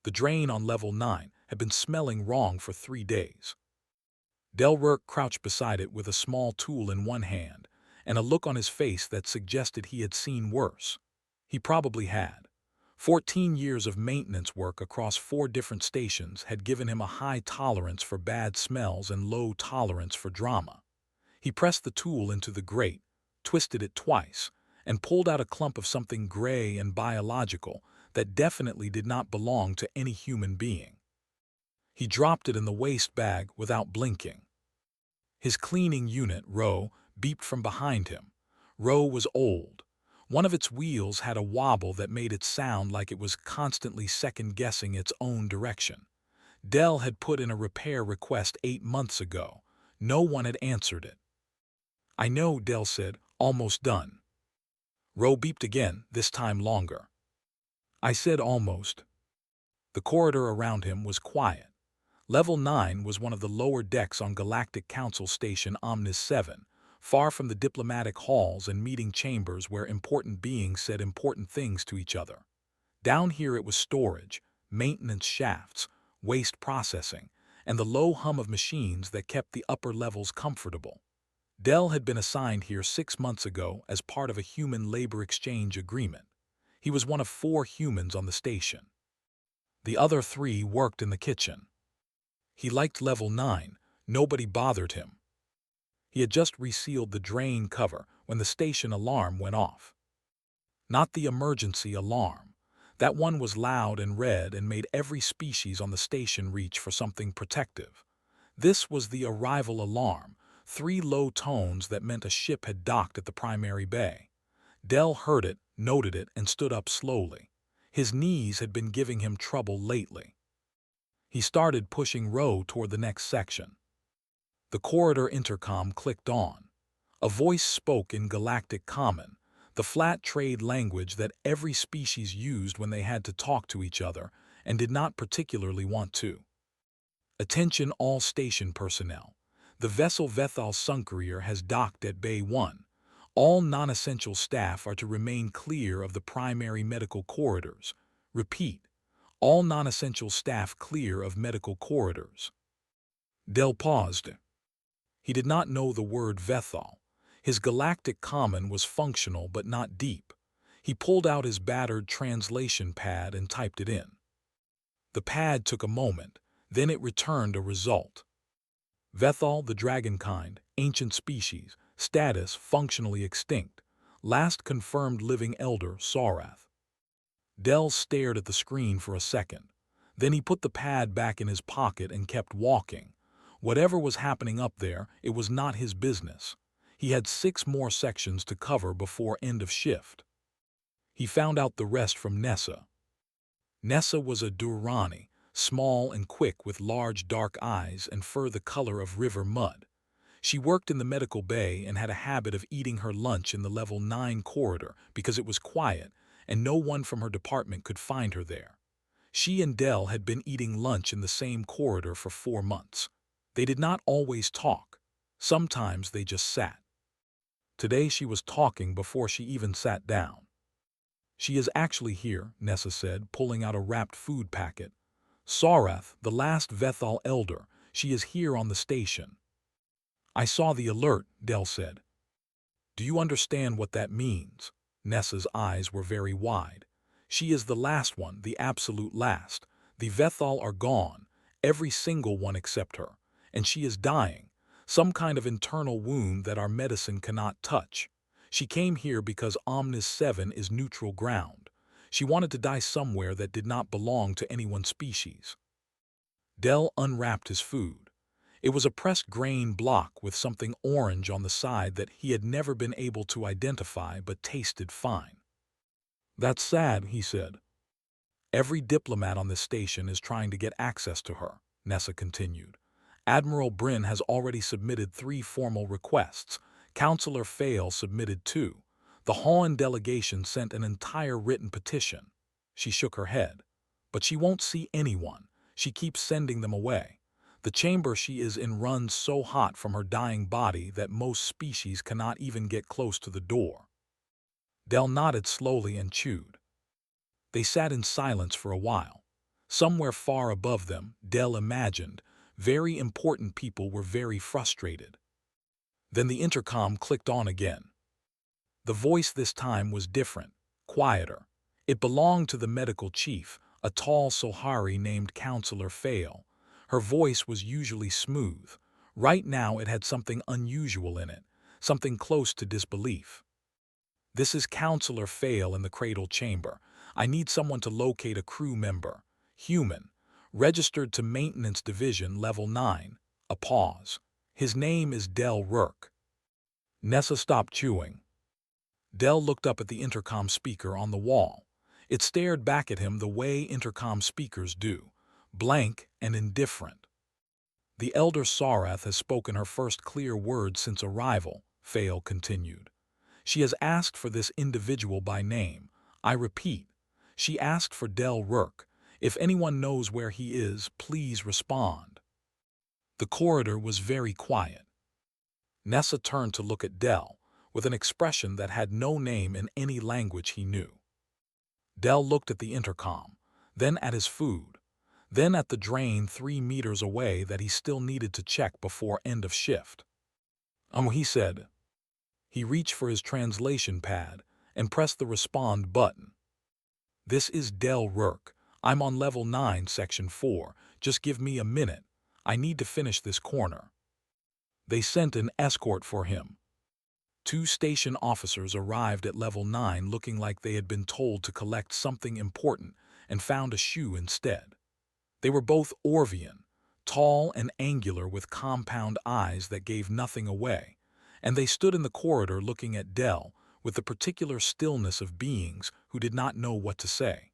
The drain on level 9 had been smelling wrong for 3 days. Delric crouched beside it with a small tool in one hand and a look on his face that suggested he had seen worse. He probably had. 14 years of maintenance work across 4 different stations had given him a high tolerance for bad smells and low tolerance for drama. He pressed the tool into the grate, twisted it twice, and pulled out a clump of something gray and biological that definitely did not belong to any human being. He dropped it in the waste bag without blinking. His cleaning unit, Row, beeped from behind him. Row was old. One of its wheels had a wobble that made it sound like it was constantly second-guessing its own direction. Dell had put in a repair request 8 months ago. No one had answered it. "I know," Dell said, "almost done." Row beeped again, this time longer. "I said almost." The corridor around him was quiet. Level 9 was one of the lower decks on Galactic Council Station Omnis 7, far from the diplomatic halls and meeting chambers where important beings said important things to each other. Down here it was storage, maintenance shafts, waste processing, and the low hum of machines that kept the upper levels comfortable. Dell had been assigned here 6 months ago as part of a human labor exchange agreement. He was one of 4 humans on the station. The other 3 worked in the kitchen. He liked level 9. Nobody bothered him. He had just resealed the drain cover when the station alarm went off. Not the emergency alarm. That one was loud and red and made every species on the station reach for something protective. This was the arrival alarm, 3 low tones that meant a ship had docked at the primary bay. Dell heard it, noted it, and stood up slowly. His knees had been giving him trouble lately. He started pushing Row toward the next section. The corridor intercom clicked on. A voice spoke in Galactic Common, the flat trade language that every species used when they had to talk to each other and did not particularly want to. "Attention all station personnel. The vessel Vethal Suncourier has docked at Bay 1. All non-essential staff are to remain clear of the primary medical corridors. Repeat, all non-essential staff clear of medical corridors." Dell paused. He did not know the word Vethal. His Galactic Common was functional but not deep. He pulled out his battered translation pad and typed it in. The pad took a moment, then it returned a result. Vethal, the dragonkind, ancient species, status functionally extinct, last confirmed living elder, Sarath. Dell stared at the screen for a second. Then he put the pad back in his pocket and kept walking. Whatever was happening up there, it was not his business. He had 6 more sections to cover before end of shift. He found out the rest from Nessa. Nessa was a Durrani, small and quick with large dark eyes and fur the color of river mud. She worked in the medical bay and had a habit of eating her lunch in the level 9 corridor because it was quiet and no one from her department could find her there. She and Dell had been eating lunch in the same corridor for 4 months. They did not always talk. Sometimes they just sat. Today she was talking before she even sat down. "She is actually here," Nessa said, pulling out a wrapped food packet. "Sarath, the last Vethal elder, she is here on the station." "I saw the alert," Dell said. "Do you understand what that means?" Nessa's eyes were very wide. "She is the last one, the absolute last. The Vethal are gone, every single one except her. And she is dying, some kind of internal wound that our medicine cannot touch. She came here because Omnis 7 is neutral ground. She wanted to die somewhere that did not belong to any one species." Dell unwrapped his food. It was a pressed grain block with something orange on the side that he had never been able to identify but tasted fine. "That's sad," he said. "Every diplomat on this station is trying to get access to her," Nessa continued. "Admiral Bryn has already submitted 3 formal requests. Councillor Fail submitted 2. The Hawn delegation sent an entire written petition." She shook her head. "But she won't see anyone. She keeps sending them away. The chamber she is in runs so hot from her dying body that most species cannot even get close to the door." Dell nodded slowly and chewed. They sat in silence for a while. Somewhere far above them, Del imagined, very important people were very frustrated. Then the intercom clicked on again. The voice this time was different, quieter. It belonged to the medical chief, a tall Sohari named Counselor Fail. Her voice was usually smooth. Right now it had something unusual in it, something close to disbelief. "This is Counselor Fail in the cradle chamber. I need someone to locate a crew member. Human. Registered to Maintenance Division Level 9. A pause. His name is Del Rourke." Nessa stopped chewing. Del looked up at the intercom speaker on the wall. It stared back at him the way intercom speakers do, blank and indifferent. "The Elder Sarath has spoken her first clear words since arrival," Fail continued. "She has asked for this individual by name. I repeat, she asked for Del Rourke. If anyone knows where he is, please respond." The corridor was very quiet. Nessa turned to look at Del, with an expression that had no name in any language he knew. Del looked at the intercom, then at his food, then at the drain 3 meters away that he still needed to check before end of shift. He said. He reached for his translation pad and pressed the respond button. "This is Del Rourke. I'm on level 9, section 4. Just give me a minute. I need to finish this corner." They sent an escort for him. 2 station officers arrived at level 9 looking like they had been told to collect something important and found a shoe instead. They were both Orvian, tall and angular with compound eyes that gave nothing away, and they stood in the corridor looking at Del with the particular stillness of beings who did not know what to say.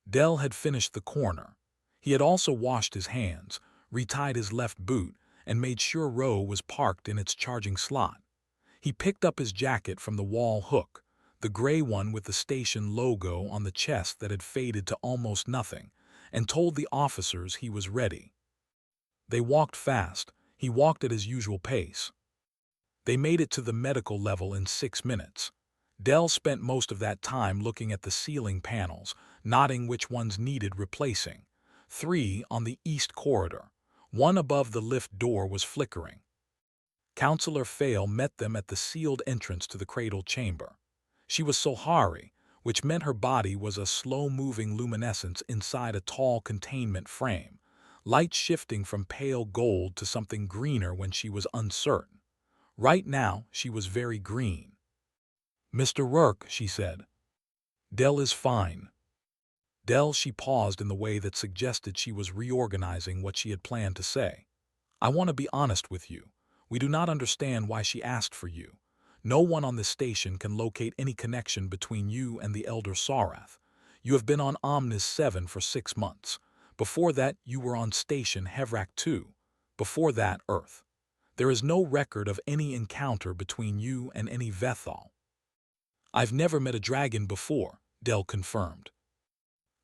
Del had finished the corner. He had also washed his hands, retied his left boot, and made sure Roe was parked in its charging slot. He picked up his jacket from the wall hook, the gray one with the station logo on the chest that had faded to almost nothing, and told the officers he was ready. They walked fast. He walked at his usual pace. They made it to the medical level in 6 minutes. Del spent most of that time looking at the ceiling panels, noting which ones needed replacing. 3 on the east corridor. 1 above the lift door was flickering. Counselor Fail met them at the sealed entrance to the cradle chamber. She was Sohari, which meant her body was a slow-moving luminescence inside a tall containment frame, light shifting from pale gold to something greener when she was uncertain. Right now, she was very green. "Mr. Rourke," she said. "Del is fine." Del, she paused in the way that suggested she was reorganizing what she had planned to say. "I want to be honest with you. We do not understand why she asked for you. No one on this station can locate any connection between you and the Elder Sarath. You have been on Omnis 7 for 6 months. Before that, you were on Station Hevrak 2. Before that, Earth. There is no record of any encounter between you and any Vethal." "I've never met a dragon before," Del confirmed.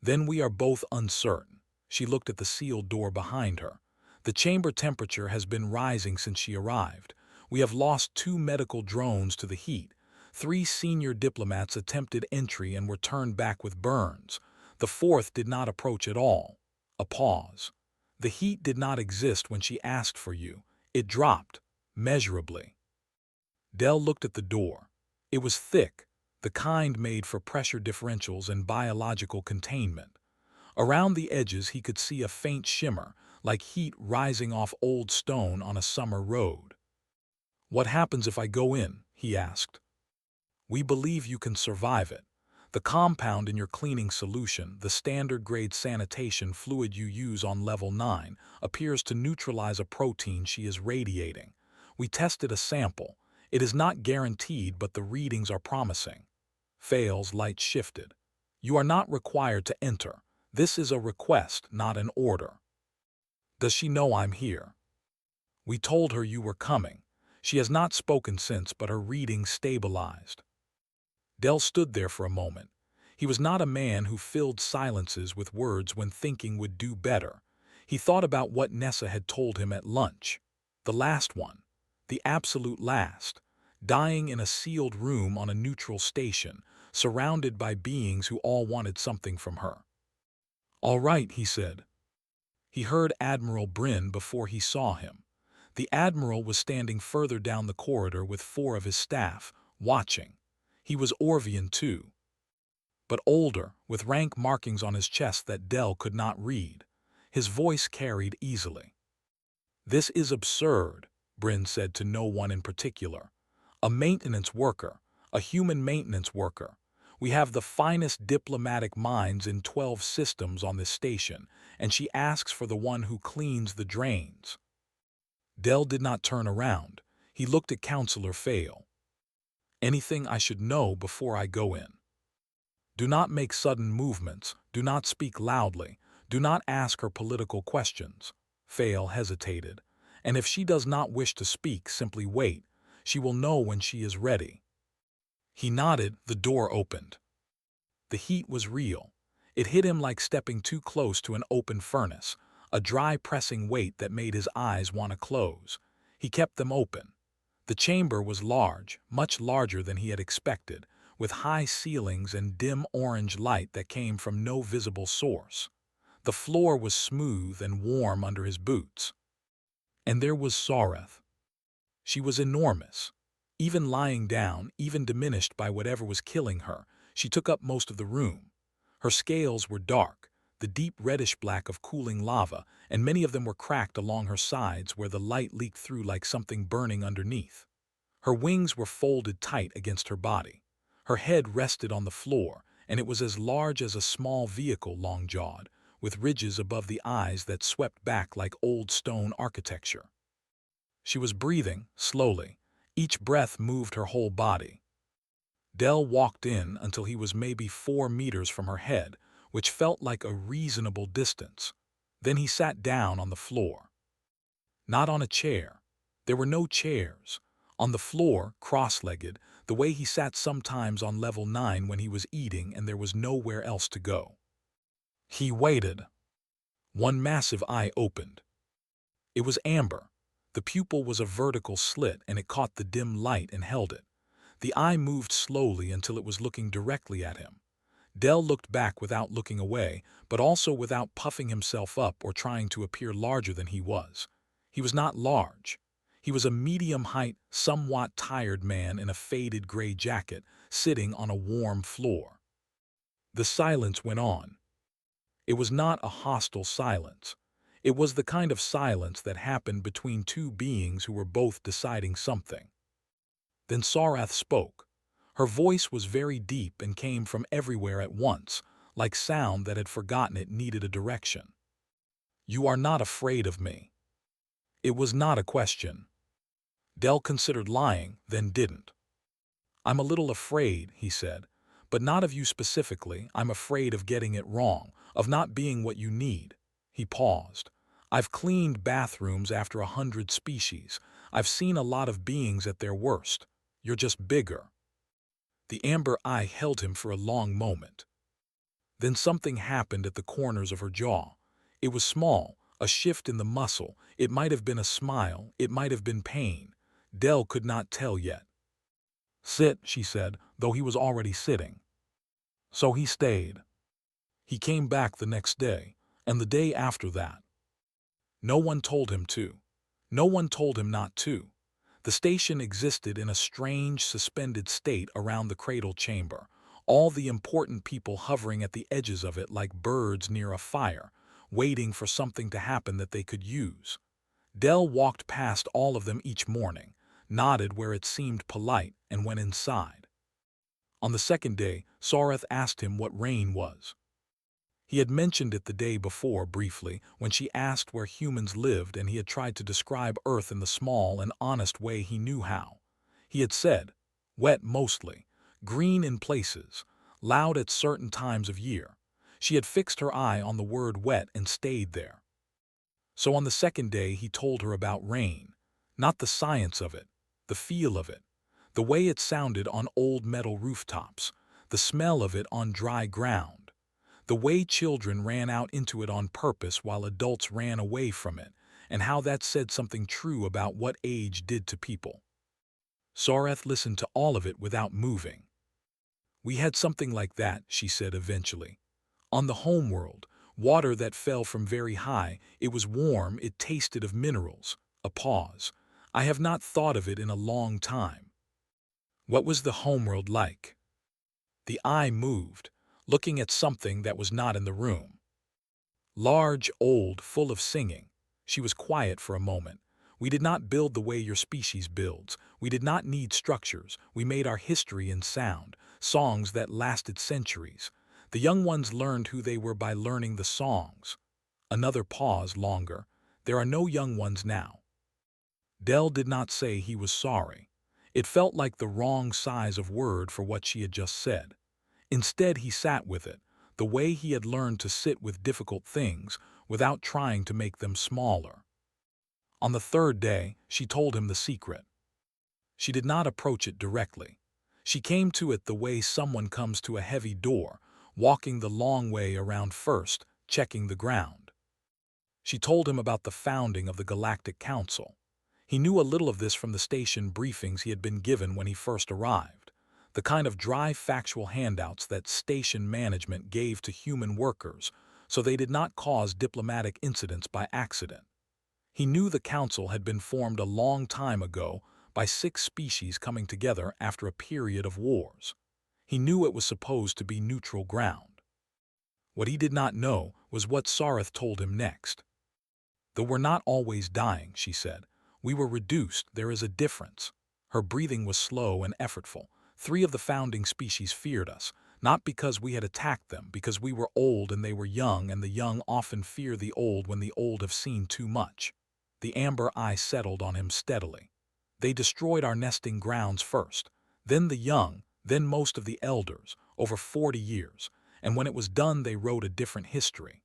"Then we are both uncertain." She looked at the sealed door behind her. "The chamber temperature has been rising since she arrived. We have lost 2 medical drones to the heat. 3 senior diplomats attempted entry and were turned back with burns. The 4th did not approach at all." A pause. "The heat did not exist when she asked for you. It dropped, measurably." Del looked at the door. It was thick, the kind made for pressure differentials and biological containment. Around the edges he could see a faint shimmer, like heat rising off old stone on a summer road. "What happens if I go in?" he asked. "We believe you can survive it. The compound in your cleaning solution, the standard-grade sanitation fluid you use on level 9, appears to neutralize a protein she is radiating. We tested a sample. It is not guaranteed, but the readings are promising." Fail's light shifted. "You are not required to enter. This is a request, not an order." "Does she know I'm here?" "We told her you were coming. She has not spoken since, but her readings stabilized." Del stood there for a moment. He was not a man who filled silences with words when thinking would do better. He thought about what Nessa had told him at lunch. The last one. The absolute last. Dying in a sealed room on a neutral station, surrounded by beings who all wanted something from her. "All right," he said. He heard Admiral Bryn before he saw him. The Admiral was standing further down the corridor with 4 of his staff, watching. He was Orvian too, but older, with rank markings on his chest that Dell could not read. His voice carried easily. "This is absurd," Bryn said to no one in particular. "A maintenance worker, a human maintenance worker. We have the finest diplomatic minds in 12 systems on this station, and she asks for the one who cleans the drains." Dell did not turn around. He looked at Counselor Fail. "Anything I should know before I go in?" "Do not make sudden movements. Do not speak loudly. Do not ask her political questions." Fail hesitated. "And if she does not wish to speak, simply wait. She will know when she is ready." He nodded. The door opened. The heat was real. It hit him like stepping too close to an open furnace, a dry pressing weight that made his eyes want to close. He kept them open. The chamber was large, much larger than he had expected, with high ceilings and dim orange light that came from no visible source. The floor was smooth and warm under his boots. And there was Sareth. She was enormous. Even lying down, even diminished by whatever was killing her, she took up most of the room. Her scales were dark, the deep reddish-black of cooling lava, and many of them were cracked along her sides where the light leaked through like something burning underneath. Her wings were folded tight against her body. Her head rested on the floor, and it was as large as a small vehicle, long-jawed, with ridges above the eyes that swept back like old stone architecture. She was breathing, slowly. Each breath moved her whole body. Dell walked in until he was maybe 4 meters from her head, which felt like a reasonable distance. Then he sat down on the floor. Not on a chair. There were no chairs. On the floor, cross-legged, the way he sat sometimes on level 9 when he was eating and there was nowhere else to go. He waited. One massive eye opened. It was amber. The pupil was a vertical slit and it caught the dim light and held it. The eye moved slowly until it was looking directly at him. Dell looked back without looking away, but also without puffing himself up or trying to appear larger than he was. He was not large. He was a medium-height, somewhat tired man in a faded gray jacket, sitting on a warm floor. The silence went on. It was not a hostile silence. It was the kind of silence that happened between 2 beings who were both deciding something. Then Sareth spoke. Her voice was very deep and came from everywhere at once, like sound that had forgotten it needed a direction. "You are not afraid of me." It was not a question. Dell considered lying, then didn't. "I'm a little afraid," he said, "but not of you specifically. I'm afraid of getting it wrong, of not being what you need." He paused. "I've cleaned bathrooms after 100 species. I've seen a lot of beings at their worst. You're just bigger." The amber eye held him for a long moment. Then something happened at the corners of her jaw. It was small, a shift in the muscle. It might have been a smile, it might have been pain. Dell could not tell yet. "Sit," she said, though he was already sitting. So he stayed. He came back the next day, and the day after that. No one told him to. No one told him not to. The station existed in a strange, suspended state around the cradle chamber, all the important people hovering at the edges of it like birds near a fire, waiting for something to happen that they could use. Dell walked past all of them each morning, nodded where it seemed polite, and went inside. On the second day, Sareth asked him what rain was. He had mentioned it the day before briefly when she asked where humans lived, and he had tried to describe Earth in the small and honest way he knew how. He had said, wet mostly, green in places, loud at certain times of year. She had fixed her eye on the word wet and stayed there. So on the second day he told her about rain, not the science of it, the feel of it, the way it sounded on old metal rooftops, the smell of it on dry ground, the way children ran out into it on purpose while adults ran away from it, and how that said something true about what age did to people. Sareth listened to all of it without moving. "We had something like that," she said eventually. "On the homeworld, Water that fell from very high. It was warm, it tasted of minerals. A pause. I have not thought of it in a long time. What was the homeworld like? The eye moved, looking at something that was not in the room. Large, old, full of singing. She was quiet for a moment. We did not build the way your species builds. We did not need structures. We made our history in sound, songs that lasted centuries. The young ones learned who they were by learning the songs. Another pause longer. There are no young ones now. Dell did not say he was sorry. It felt like the wrong size of word for what she had just said. Instead, he sat with it, the way he had learned to sit with difficult things without trying to make them smaller. On the third day, she told him the secret. She did not approach it directly. She came to it the way someone comes to a heavy door, walking the long way around first, checking the ground. She told him about the founding of the Galactic Council. He knew a little of this from the station briefings he had been given when he first arrived, the kind of dry factual handouts that station management gave to human workers so they did not cause diplomatic incidents by accident. He knew the council had been formed a long time ago by 6 species coming together after a period of wars. He knew it was supposed to be neutral ground. What he did not know was what Sareth told him next. Though we're not always dying, she said. We were reduced, there is a difference. Her breathing was slow and effortful. 3 of the founding species feared us, not because we had attacked them, because we were old and they were young, and the young often fear the old when the old have seen too much. The amber eye settled on him steadily. They destroyed our nesting grounds first, then the young, then most of the elders, over 40 years, and when it was done they wrote a different history.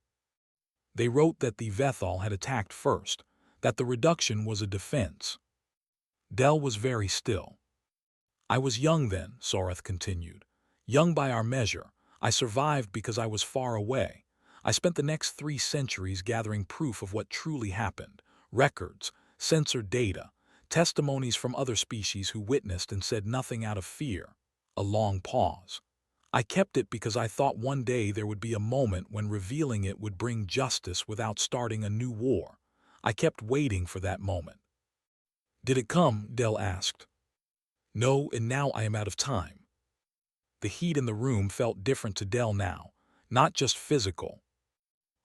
They wrote that the Vethal had attacked first, that the reduction was a defense. Dell was very still. I was young then, Sareth continued. Young by our measure. I survived because I was far away. I spent the next 3 centuries gathering proof of what truly happened. Records, censored data, testimonies from other species who witnessed and said nothing out of fear. A long pause. I kept it because I thought one day there would be a moment when revealing it would bring justice without starting a new war. I kept waiting for that moment. Did it come? Dell asked. No, and now I am out of time. The heat in the room felt different to Dell now, not just physical.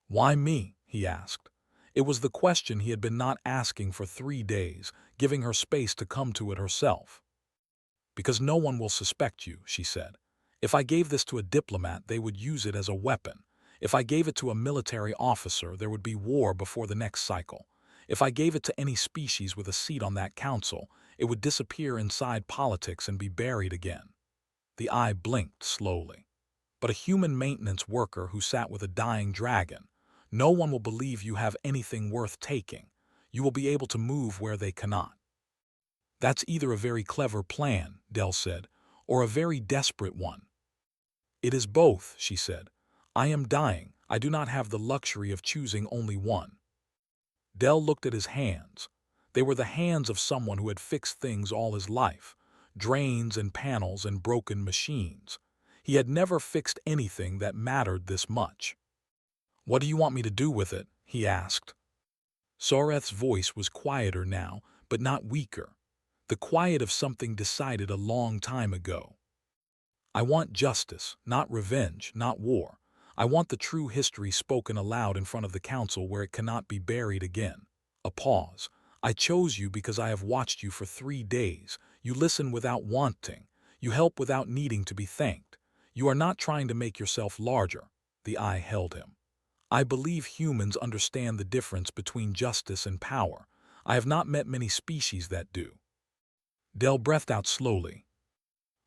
Why me? He asked. It was the question he had been not asking for 3 days, giving her space to come to it herself. Because no one will suspect you, she said. If I gave this to a diplomat, they would use it as a weapon. If I gave it to a military officer, there would be war before the next cycle. If I gave it to any species with a seat on that council, it would disappear inside politics and be buried again. The eye blinked slowly. But a human maintenance worker who sat with a dying dragon, no one will believe you have anything worth taking. You will be able to move where they cannot. That's either a very clever plan, Dell said, or a very desperate one. It is both, she said. I am dying. I do not have the luxury of choosing only one. Dell looked at his hands. They were the hands of someone who had fixed things all his life, drains and panels and broken machines. He had never fixed anything that mattered this much. What do you want me to do with it? He asked. Sareth's voice was quieter now, but not weaker. The quiet of something decided a long time ago. I want justice, not revenge, not war. I want the true history spoken aloud in front of the council where it cannot be buried again. A pause. I chose you because I have watched you for 3 days. You listen without wanting. You help without needing to be thanked. You are not trying to make yourself larger. The eye held him. I believe humans understand the difference between justice and power. I have not met many species that do. Dell breathed out slowly.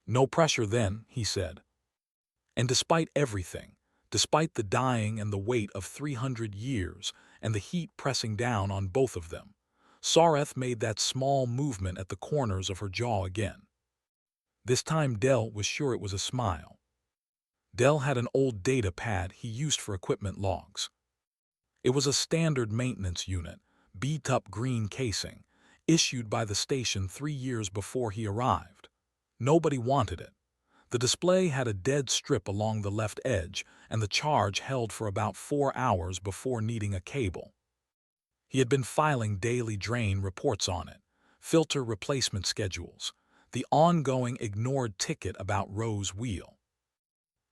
No pressure then, he said. And despite everything, despite the dying and the weight of 300 years and the heat pressing down on both of them, Sareth made that small movement at the corners of her jaw again. This time Dell was sure it was a smile. Dell had an old data pad he used for equipment logs. It was a standard maintenance unit, beat-up green casing, issued by the station 3 years before he arrived. Nobody wanted it. The display had a dead strip along the left edge, and the charge held for about 4 hours before needing a cable. He had been filing daily drain reports on it, filter replacement schedules, the ongoing ignored ticket about Rose's wheel.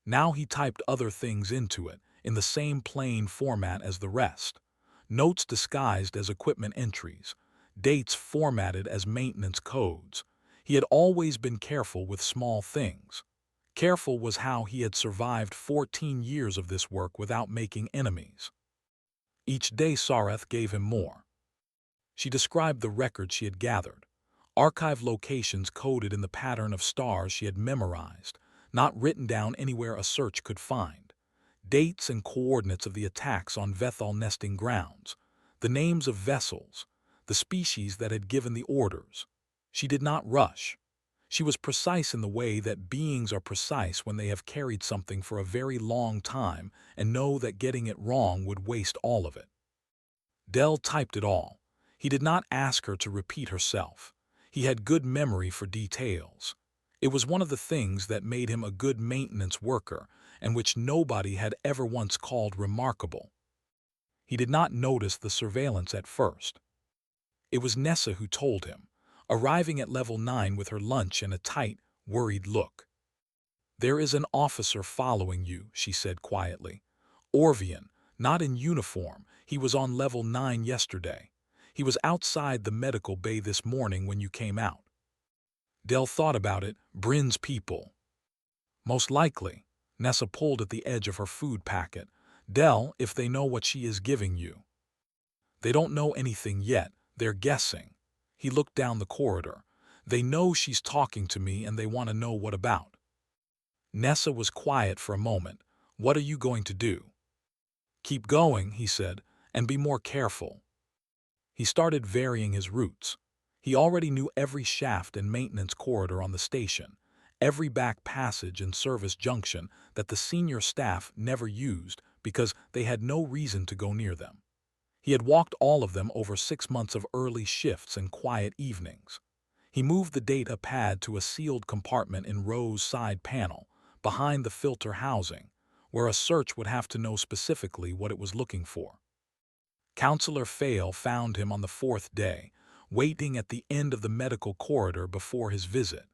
Now he typed other things into it, in the same plain format as the rest. Notes disguised as equipment entries, dates formatted as maintenance codes. He had always been careful with small things. Careful was how he had survived 14 years of this work without making enemies. Each day Sareth gave him more. She described the records she had gathered, archive locations coded in the pattern of stars she had memorized, not written down anywhere a search could find, dates and coordinates of the attacks on Vethal nesting grounds, the names of vessels, the species that had given the orders. She did not rush. She was precise in the way that beings are precise when they have carried something for a very long time and know that getting it wrong would waste all of it. Dell typed it all. He did not ask her to repeat herself. He had good memory for details. It was one of the things that made him a good maintenance worker and which nobody had ever once called remarkable. He did not notice the surveillance at first. It was Nessa who told him, arriving at level 9 with her lunch and a tight, worried look. "There is an officer following you," she said quietly. "Orvian, not in uniform. He was on level 9 yesterday. He was outside the medical bay this morning when you came out." Dell thought about it. Bryn's people. Most likely. Nessa pulled at the edge of her food packet. "Dell, if they know what she is giving you." "They don't know anything yet. They're guessing." He looked down the corridor. "They know she's talking to me and they want to know what about." Nessa was quiet for a moment. "What are you going to do?" "Keep going," he said, "and be more careful." He started varying his routes. He already knew every shaft and maintenance corridor on the station, every back passage and service junction that the senior staff never used because they had no reason to go near them. He had walked all of them over 6 months of early shifts and quiet evenings. He moved the data pad to a sealed compartment in Rose's side panel, behind the filter housing, where a search would have to know specifically what it was looking for. Counselor Fail found him on the 4th day, waiting at the end of the medical corridor before his visit.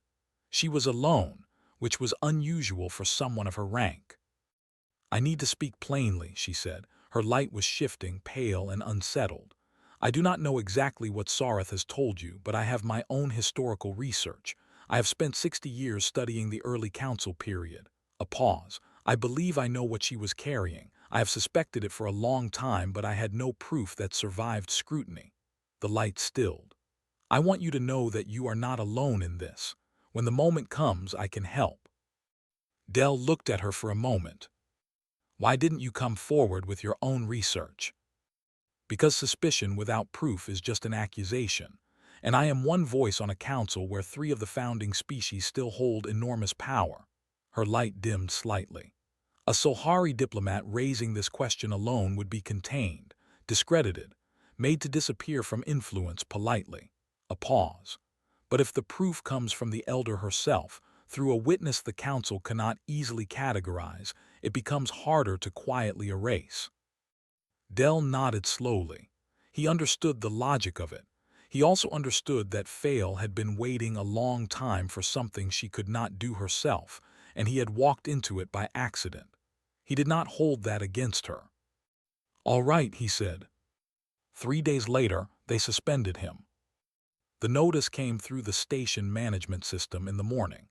She was alone, which was unusual for someone of her rank. "I need to speak plainly," she said. Her light was shifting, pale and unsettled. "I do not know exactly what Sareth has told you, but I have my own historical research. I have spent 60 years studying the early council period." A pause. "I believe I know what she was carrying. I have suspected it for a long time, but I had no proof that survived scrutiny." The light stilled. "I want you to know that you are not alone in this. When the moment comes, I can help." Dell looked at her for a moment. "Why didn't you come forward with your own research?" "Because suspicion without proof is just an accusation, and I am one voice on a council where 3 of the founding species still hold enormous power." Her light dimmed slightly. A Solhari diplomat raising this question alone would be contained, discredited, made to disappear from influence politely. A pause. "But if the proof comes from the elder herself, through a witness the council cannot easily categorize, it becomes harder to quietly erase." Dell nodded slowly. He understood the logic of it. He also understood that Fail had been waiting a long time for something she could not do herself, and he had walked into it by accident. He did not hold that against her. "All right," he said. 3 days later, they suspended him. The notice came through the station management system in the morning.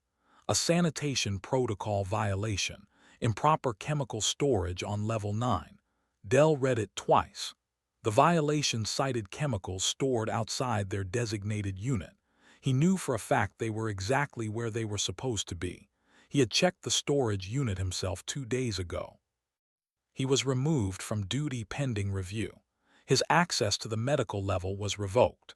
A sanitation protocol violation, improper chemical storage on level 9. Dell read it twice. The violation cited chemicals stored outside their designated unit. He knew for a fact they were exactly where they were supposed to be. He had checked the storage unit himself 2 days ago. He was removed from duty pending review. His access to the medical level was revoked.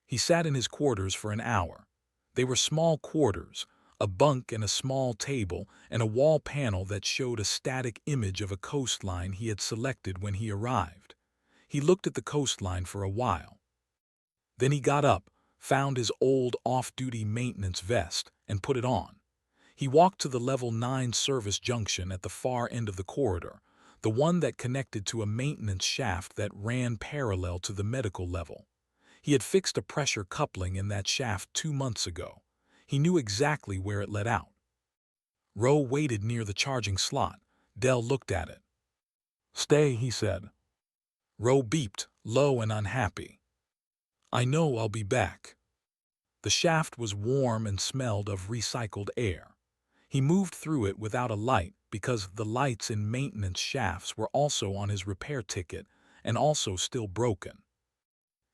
He sat in his quarters for an hour. They were small quarters, a bunk and a small table, and a wall panel that showed a static image of a coastline he had selected when he arrived. He looked at the coastline for a while. Then he got up, found his old off-duty maintenance vest, and put it on. He walked to the level 9 service junction at the far end of the corridor, the one that connected to a maintenance shaft that ran parallel to the medical level. He had fixed a pressure coupling in that shaft 2 months ago. He knew exactly where it led out. Roe waited near the charging slot. Dell looked at it. "Stay," he said. Roe beeped, low and unhappy. "I know I'll be back." The shaft was warm and smelled of recycled air. He moved through it without a light because the lights in maintenance shafts were also on his repair ticket and also still broken.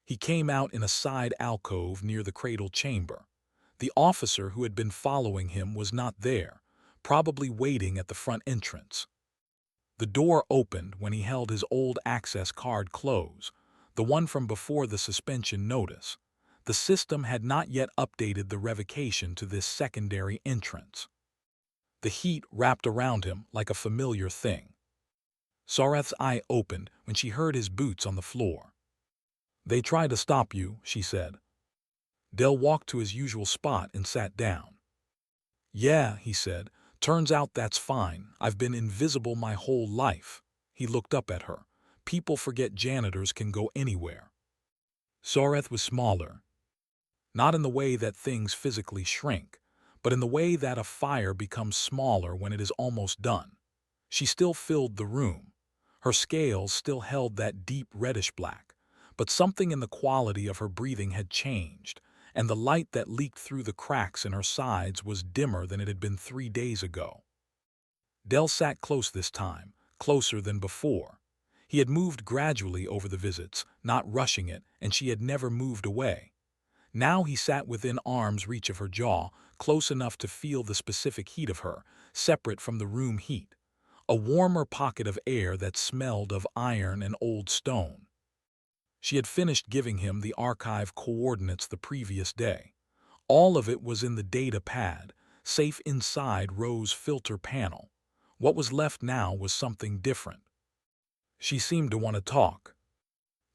He came out in a side alcove near the cradle chamber. The officer who had been following him was not there, probably waiting at the front entrance. The door opened when he held his old access card close, the one from before the suspension notice. The system had not yet updated the revocation to this secondary entrance. The heat wrapped around him like a familiar thing. Sareth's eye opened when she heard his boots on the floor. "They tried to stop you," she said. Dell walked to his usual spot and sat down. "Yeah," he said. "Turns out that's fine. I've been invisible my whole life." He looked up at her. "People forget janitors can go anywhere." Sareth was smaller. Not in the way that things physically shrink, but in the way that a fire becomes smaller when it is almost done. She still filled the room. Her scales still held that deep reddish black, but something in the quality of her breathing had changed, and the light that leaked through the cracks in her sides was dimmer than it had been 3 days ago. Dell sat close this time, closer than before. He had moved gradually over the visits, not rushing it, and she had never moved away. Now he sat within arm's reach of her jaw, close enough to feel the specific heat of her, separate from the room heat. A warmer pocket of air that smelled of iron and old stone. She had finished giving him the archive coordinates the previous day. All of it was in the data pad, safe inside Roe's filter panel. What was left now was something different. She seemed to want to talk.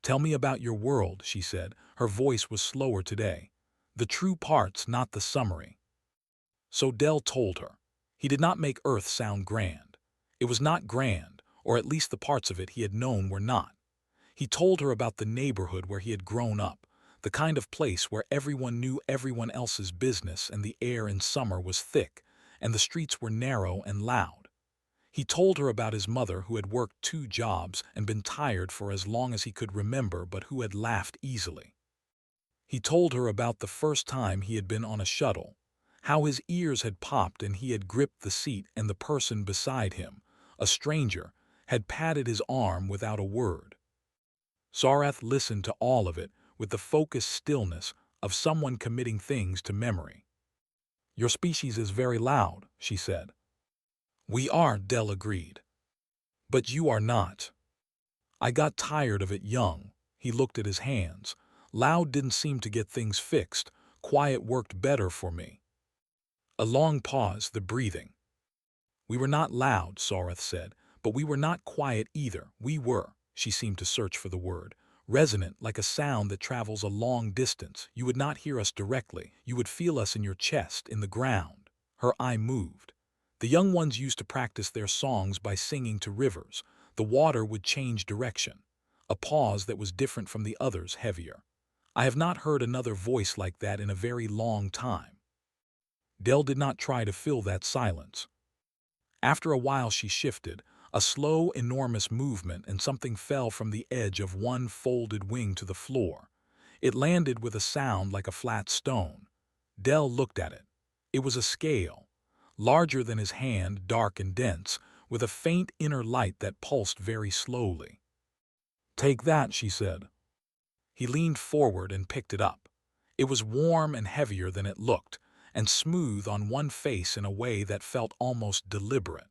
"Tell me about your world," she said. Her voice was slower today. "The true parts, not the summary." So Dell told her. He did not make Earth sound grand. It was not grand, or at least the parts of it he had known were not. He told her about the neighborhood where he had grown up, the kind of place where everyone knew everyone else's business and the air in summer was thick, and the streets were narrow and loud. He told her about his mother who had worked 2 jobs and been tired for as long as he could remember but who had laughed easily. He told her about the first time he had been on a shuttle, how his ears had popped and he had gripped the seat and the person beside him, a stranger, had patted his arm without a word. Sareth listened to all of it with the focused stillness of someone committing things to memory. "Your species is very loud," she said. "We are," Dell agreed. "But you are not." "I got tired of it young." He looked at his hands. "Loud didn't seem to get things fixed. Quiet worked better for me." A long pause, the breathing. "We were not loud," Sareth said, "but we were not quiet either. We were," she seemed to search for the word, "resonant, like a sound that travels a long distance. You would not hear us directly. You would feel us in your chest, in the ground." Her eye moved. "The young ones used to practice their songs by singing to rivers. The water would change direction." A pause that was different from the others, heavier. "I have not heard another voice like that in a very long time." Dell did not try to fill that silence. After a while she shifted, a slow, enormous movement, and something fell from the edge of one folded wing to the floor. It landed with a sound like a flat stone. Dell looked at it. It was a scale, larger than his hand, dark and dense, with a faint inner light that pulsed very slowly. "Take that," she said. He leaned forward and picked it up. It was warm and heavier than it looked, and smooth on one face in a way that felt almost deliberate.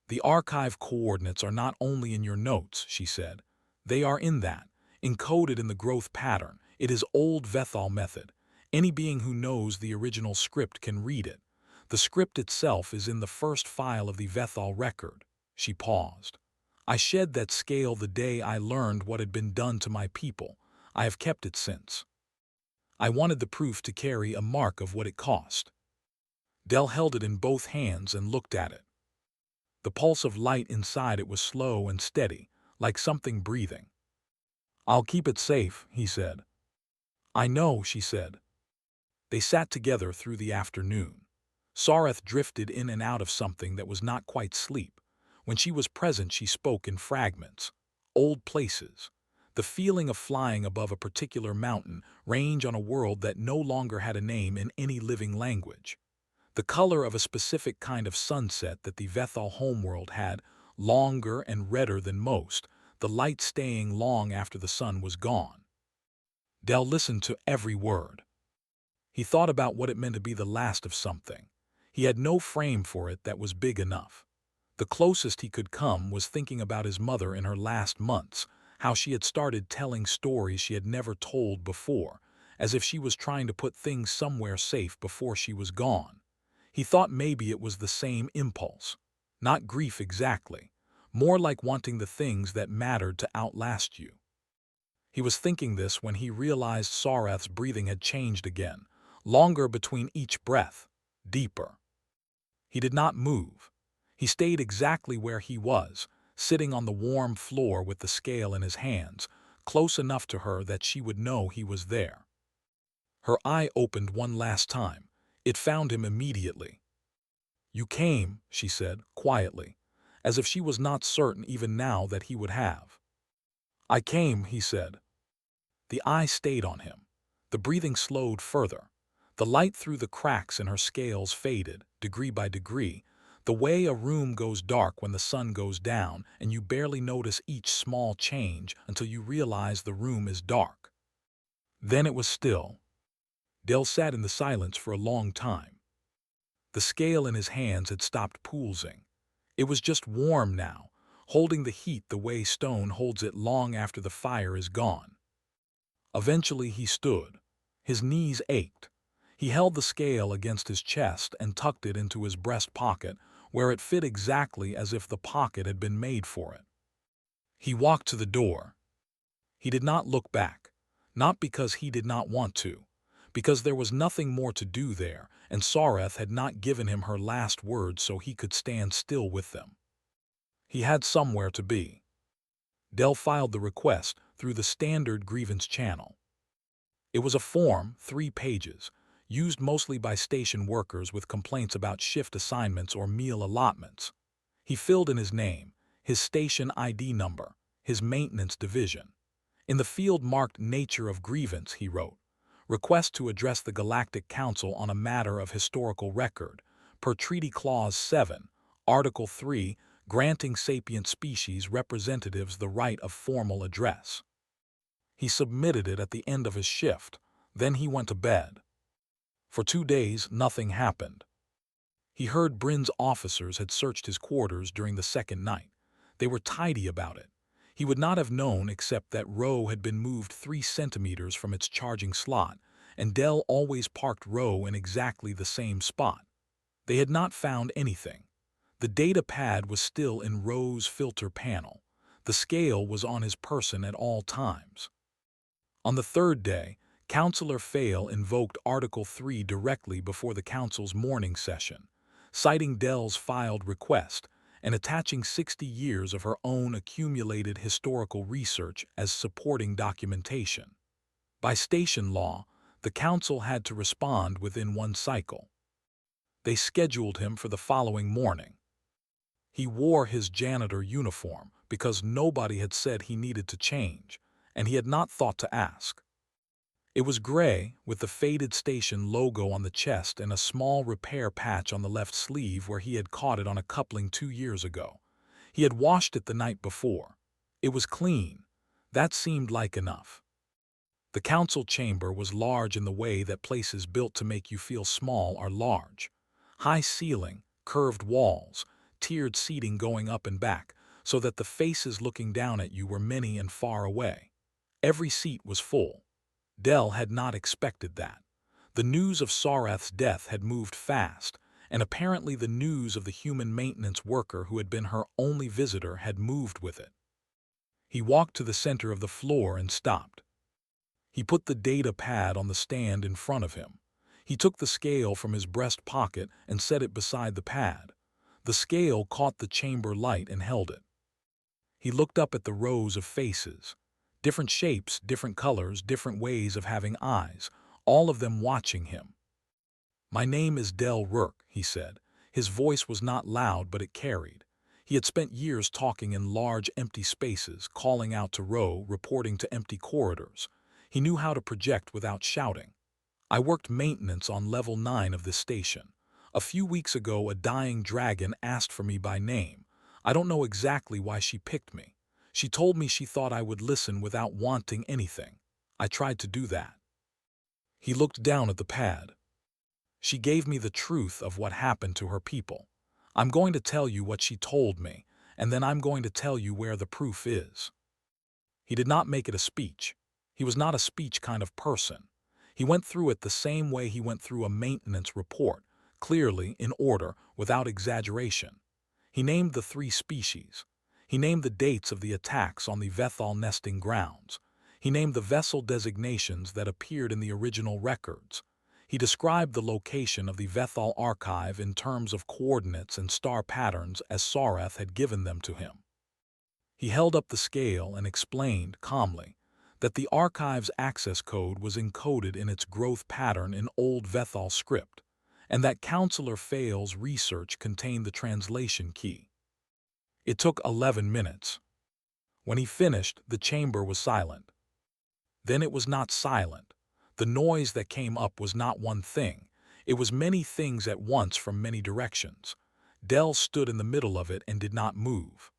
"The archive coordinates are not only in your notes," she said. "They are in that, encoded in the growth pattern. It is old Vethal method. Any being who knows the original script can read it. The script itself is in the first file of the Vethal record." She paused. "I shed that scale the day I learned what had been done to my people. I have kept it since. I wanted the proof to carry a mark of what it cost." Del held it in both hands and looked at it. The pulse of light inside it was slow and steady, like something breathing. "I'll keep it safe," he said. "I know," she said. They sat together through the afternoon. Sareth drifted in and out of something that was not quite sleep. When she was present, she spoke in fragments. Old places. The feeling of flying above a particular mountain range on a world that no longer had a name in any living language. The color of a specific kind of sunset that the Vethal homeworld had, longer and redder than most, the light staying long after the sun was gone. Del listened to every word. He thought about what it meant to be the last of something. He had no frame for it that was big enough. The closest he could come was thinking about his mother in her last months, how she had started telling stories she had never told before, as if she was trying to put things somewhere safe before she was gone. He thought maybe it was the same impulse. Not grief exactly, more like wanting the things that mattered to outlast you. He was thinking this when he realized Sareth's breathing had changed again, longer between each breath, deeper. He did not move. He stayed exactly where he was, sitting on the warm floor with the scale in his hands, close enough to her that she would know he was there. Her eye opened one last time. It found him immediately. "You came," she said, quietly, as if she was not certain even now that he would have. "I came," he said. The eye stayed on him. The breathing slowed further. The light through the cracks in her scales faded, degree by degree, the way a room goes dark when the sun goes down and you barely notice each small change until you realize the room is dark. Then it was still. Del sat in the silence for a long time. The scale in his hands had stopped pulsing. It was just warm now, holding the heat the way stone holds it long after the fire is gone. Eventually he stood. His knees ached. He held the scale against his chest and tucked it into his breast pocket, where it fit exactly as if the pocket had been made for it. He walked to the door. He did not look back, not because he did not want to, because there was nothing more to do there, and Sareth had not given him her last words so he could stand still with them. He had somewhere to be. Del filed the request through the standard grievance channel. It was a form, 3 pages, used mostly by station workers with complaints about shift assignments or meal allotments. He filled in his name, his station ID number, his maintenance division. In the field marked Nature of Grievance, he wrote, "Request to address the Galactic Council on a matter of historical record, per Treaty Clause 7, Article 3, granting sapient species representatives the right of formal address." He submitted it at the end of his shift. Then he went to bed. For 2 days, nothing happened. He heard Bryn's officers had searched his quarters during the second night. They were tidy about it. He would not have known except that Roe had been moved 3 centimeters from its charging slot, and Del always parked Roe in exactly the same spot. They had not found anything. The data pad was still in Roe's filter panel. The scale was on his person at all times. On the third day, Councillor Fail invoked Article 3 directly before the Council's morning session, citing Del's filed request and attaching 60 years of her own accumulated historical research as supporting documentation. By station law, the Council had to respond within 1 cycle. They scheduled him for the following morning. He wore his janitor uniform because nobody had said he needed to change, and he had not thought to ask. It was gray, with the faded station logo on the chest and a small repair patch on the left sleeve where he had caught it on a coupling 2 years ago. He had washed it the night before. It was clean. That seemed like enough. The council chamber was large in the way that places built to make you feel small are large. High ceiling, curved walls, tiered seating going up and back, so that the faces looking down at you were many and far away. Every seat was full. Del had not expected that. The news of Sareth's death had moved fast, and apparently the news of the human maintenance worker who had been her only visitor had moved with it. He walked to the center of the floor and stopped. He put the data pad on the stand in front of him. He took the scale from his breast pocket and set it beside the pad. The scale caught the chamber light and held it. He looked up at the rows of faces. Different shapes, different colors, different ways of having eyes, all of them watching him. "My name is Del Rourke," he said. His voice was not loud, but it carried. He had spent years talking in large, empty spaces, calling out to row, reporting to empty corridors. He knew how to project without shouting. "I worked maintenance on level 9 of this station. A few weeks ago, a dying dragon asked for me by name. I don't know exactly why she picked me. She told me she thought I would listen without wanting anything. I tried to do that." He looked down at the pad. "She gave me the truth of what happened to her people. I'm going to tell you what she told me, and then I'm going to tell you where the proof is." He did not make it a speech. He was not a speech kind of person. He went through it the same way he went through a maintenance report, clearly, in order, without exaggeration. He named the 3 species. He named the dates of the attacks on the Vethal nesting grounds. He named the vessel designations that appeared in the original records. He described the location of the Vethal archive in terms of coordinates and star patterns as Sareth had given them to him. He held up the scale and explained, calmly, that the archive's access code was encoded in its growth pattern in Old Vethal script, and that Counselor Fail's research contained the translation key. It took 11 minutes. When he finished, the chamber was silent. Then it was not silent. The noise that came up was not one thing. It was many things at once from many directions. Del stood in the middle of it and did not move.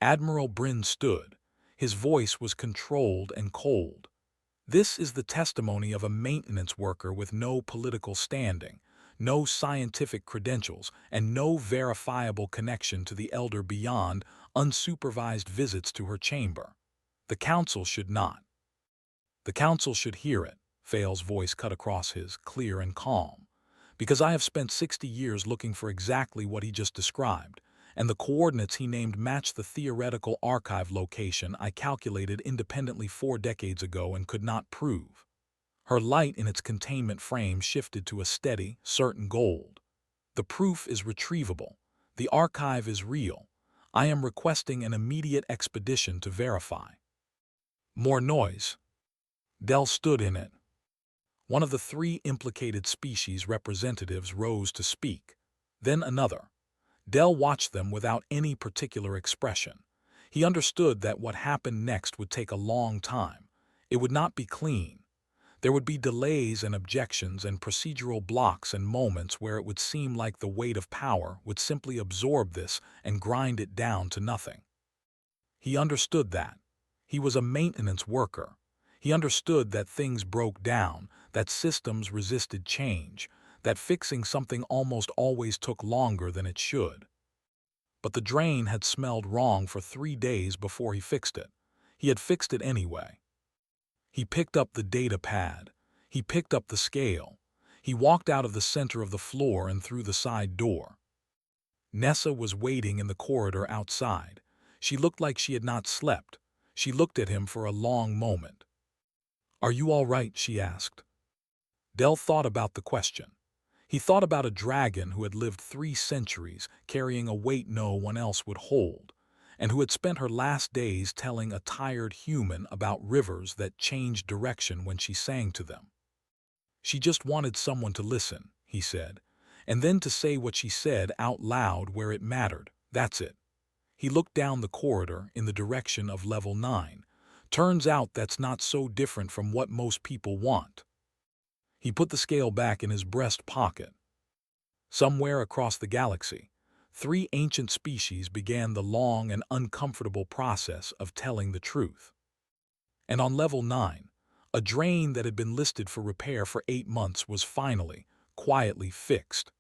Admiral Bryn stood. His voice was controlled and cold. "This is the testimony of a maintenance worker with no political standing, no scientific credentials, and no verifiable connection to the Elder beyond unsupervised visits to her chamber. The Council should not. The Council should hear it," Fail's voice cut across his, clear and calm. "Because I have spent 60 years looking for exactly what he just described, and the coordinates he named match the theoretical archive location I calculated independently 4 decades ago and could not prove." Her light in its containment frame shifted to a steady, certain gold. "The proof is retrievable. The archive is real. I am requesting an immediate expedition to verify." More noise. Del stood in it. One of the 3 implicated species representatives rose to speak. Then another. Del watched them without any particular expression. He understood that what happened next would take a long time. It would not be clean. There would be delays and objections and procedural blocks and moments where it would seem like the weight of power would simply absorb this and grind it down to nothing. He understood that. He was a maintenance worker. He understood that things broke down, that systems resisted change, that fixing something almost always took longer than it should. But the drain had smelled wrong for 3 days before he fixed it. He had fixed it anyway. He picked up the data pad. He picked up the scale. He walked out of the center of the floor and through the side door. Nessa was waiting in the corridor outside. She looked like she had not slept. She looked at him for a long moment. "Are you all right?" she asked. Del thought about the question. He thought about a dragon who had lived 3 centuries carrying a weight no one else would hold, and who had spent her last days telling a tired human about rivers that changed direction when she sang to them. "She just wanted someone to listen," he said, "and then to say what she said out loud where it mattered. That's it." He looked down the corridor in the direction of level 9. Turns out that's not so different from what most people want. He put the scale back in his breast pocket. Somewhere across the galaxy, 3 ancient species began the long and uncomfortable process of telling the truth. And on level 9, a drain that had been listed for repair for 8 months was finally, quietly fixed.